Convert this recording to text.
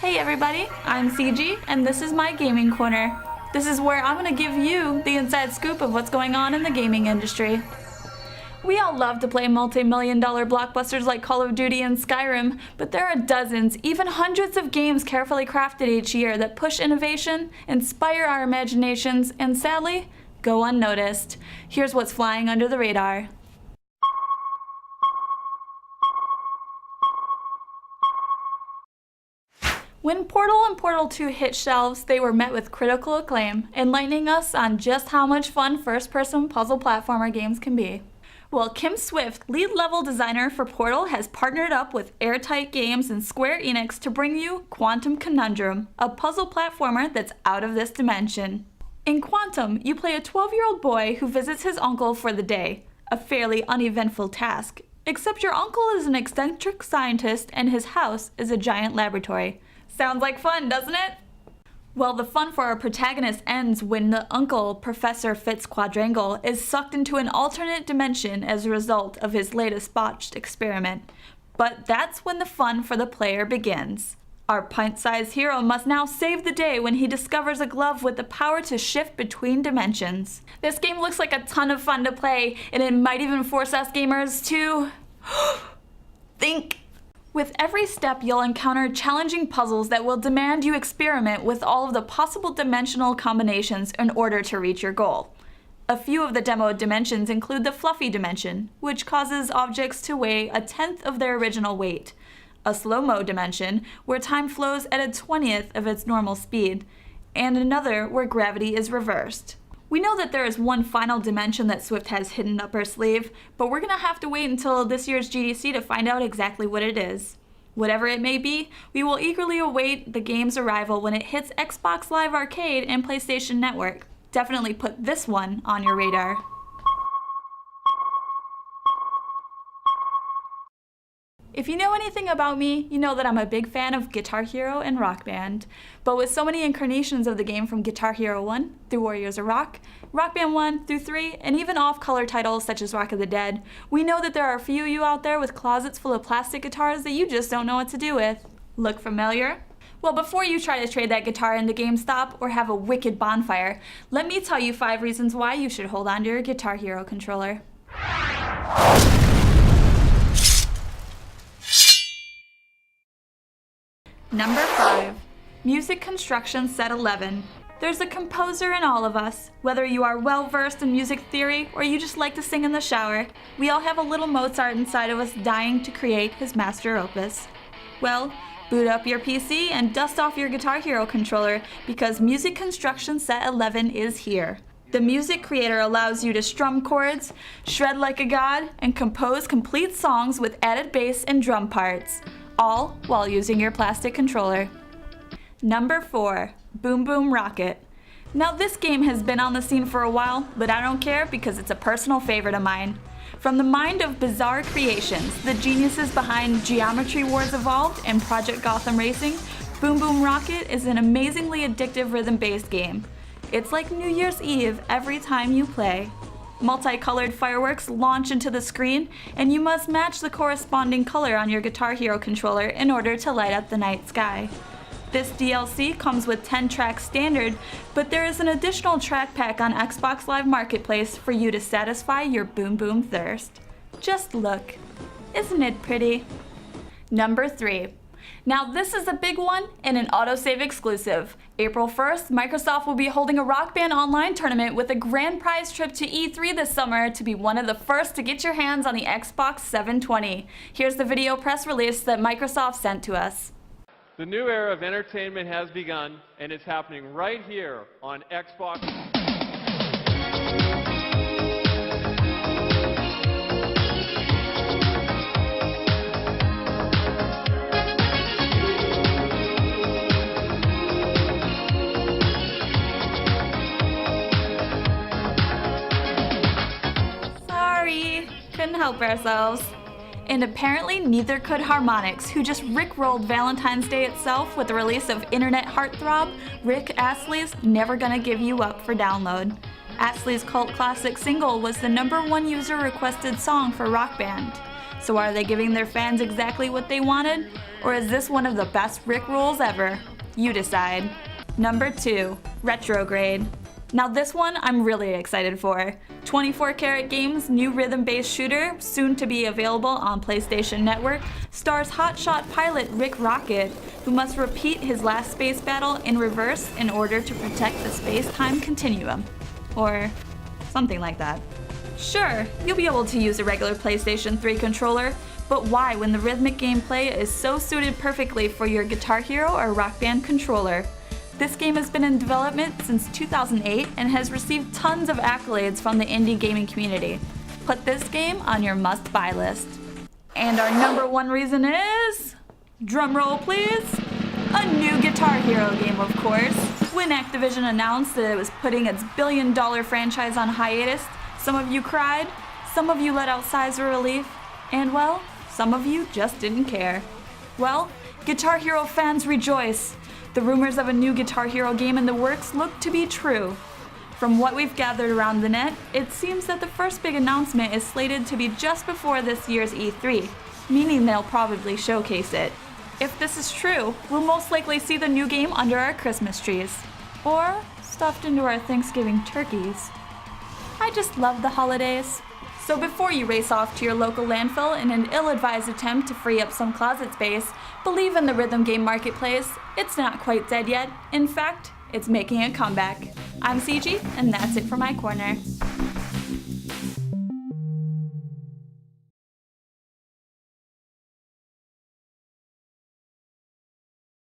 Hey everybody, I'm Ciji, and this is my Gaming Corner. This is where I'm going to give you the inside scoop of what's going on in the gaming industry. We all love to play multi-million-dollar blockbusters like Call of Duty and Skyrim, but there are dozens, even hundreds of games carefully crafted each year that push innovation, inspire our imaginations, and sadly, go unnoticed. Here's what's flying under the radar. When Portal and Portal 2 hit shelves, they were met with critical acclaim, enlightening us on just how much fun first-person puzzle platformer games can be. Well, Kim Swift, lead-level designer for Portal, has partnered up with Airtight Games and Square Enix to bring you Conundrum, a puzzle platformer that's out of this dimension. In Quantum, you play a 12-year-old boy who visits his uncle for the day, a fairly uneventful task, except your uncle is an eccentric scientist and his house is a giant laboratory. Sounds like fun, doesn't it? Well, the fun for our protagonist ends when the uncle, Professor Fitzquadrangle, is sucked into an alternate dimension as a result of his latest botched experiment. But that's when the fun for the player begins. Our pint-sized hero must now save the day when he discovers a glove with the power to shift between dimensions. This game looks like a ton of fun to play, and it might even force us gamers to think. With every step, you'll encounter challenging puzzles that will demand you experiment with all of the possible dimensional combinations in order to reach your goal. A few of the demoed dimensions include the fluffy dimension, which causes objects to weigh a tenth of their original weight, a slow-mo dimension, where time flows at a 20th of its normal speed, and another where gravity is reversed. We know that there is one final dimension that Swift has hidden up her sleeve, but we're gonna have to wait until this year's GDC to find out exactly what it is. Whatever it may be, we will eagerly await the game's arrival when it hits Xbox Live Arcade and PlayStation Network. Definitely put this one on your radar. If you know anything about me, you know that I'm a big fan of Guitar Hero and Rock Band. But with so many incarnations of the game from Guitar Hero 1 through Warriors of Rock, Rock Band 1 through 3, and even off-color titles such as Rock of the Dead, we know that there are a few of you out there with closets full of plastic guitars that you just don't know what to do with. Look familiar? Well, before you try to trade that guitar into GameStop or have a wicked bonfire, let me tell you 5 reasons why you should hold on to your Guitar Hero controller. Number 5. Music Construction Set 11. There's a composer in all of us. Whether you are well versed in music theory or you just like to sing in the shower, we all have a little Mozart inside of us dying to create his master opus. Well, boot up your PC and dust off your Guitar Hero controller because Music Construction Set 11 is here. The music creator allows you to strum chords, shred like a god, and compose complete songs with added bass and drum parts, all while using your plastic controller. Number 4. Boom Boom Rocket. Now this game has been on the scene for a while, but I don't care because it's a personal favorite of mine. From the mind of Bizarre Creations, the geniuses behind Geometry Wars Evolved and Project Gotham Racing, Boom Boom Rocket is an amazingly addictive rhythm-based game. It's like New Year's Eve every time you play. Multicolored fireworks launch into the screen, and you must match the corresponding color on your Guitar Hero controller in order to light up the night sky. This DLC comes with 10 tracks standard, but there is an additional track pack on Xbox Live Marketplace for you to satisfy your boom boom thirst. Just look. Isn't it pretty? Number 3. Now this is a big one and an autosave exclusive. April 1st, Microsoft will be holding a Rock Band online tournament with a grand prize trip to E3 this summer to be one of the first to get your hands on the Xbox 720. Here's the video press release that Microsoft sent to us. The new era of entertainment has begun, and it's happening right here on Xbox. Couldn't help ourselves. And apparently neither could Harmonix, who just rickrolled Valentine's Day itself with the release of internet heartthrob Rick Astley's Never Gonna Give You Up for download. Astley's cult classic single was the #1 user requested song for Rock Band. So are they giving their fans exactly what they wanted? Or is this one of the best Rickrolls ever? You decide. Number 2, Retrograde. Now this one I'm really excited for. 24 Karat Games' new rhythm-based shooter, soon to be available on PlayStation Network, stars hotshot pilot Rick Rocket, who must repeat his last space battle in reverse in order to protect the space-time continuum. Or something like that. Sure, you'll be able to use a regular PlayStation 3 controller, but why when the rhythmic gameplay is so suited perfectly for your Guitar Hero or Rock Band controller? This game has been in development since 2008 and has received tons of accolades from the indie gaming community. Put this game on your must-buy list. And our number 1 reason is... drumroll please! A new Guitar Hero game, of course. When Activision announced that it was putting its billion-dollar franchise on hiatus, some of you cried, some of you let out sighs of relief, and well, some of you just didn't care. Well, Guitar Hero fans rejoice! The rumors of a new Guitar Hero game in the works look to be true. From what we've gathered around the net, it seems that the first big announcement is slated to be just before this year's E3, meaning they'll probably showcase it. If this is true, we'll most likely see the new game under our Christmas trees, or stuffed into our Thanksgiving turkeys. I just love the holidays. So before you race off to your local landfill in an ill-advised attempt to free up some closet space, believe in the rhythm game marketplace. It's not quite dead yet. In fact, it's making a comeback. I'm Ciji, and that's it for my corner.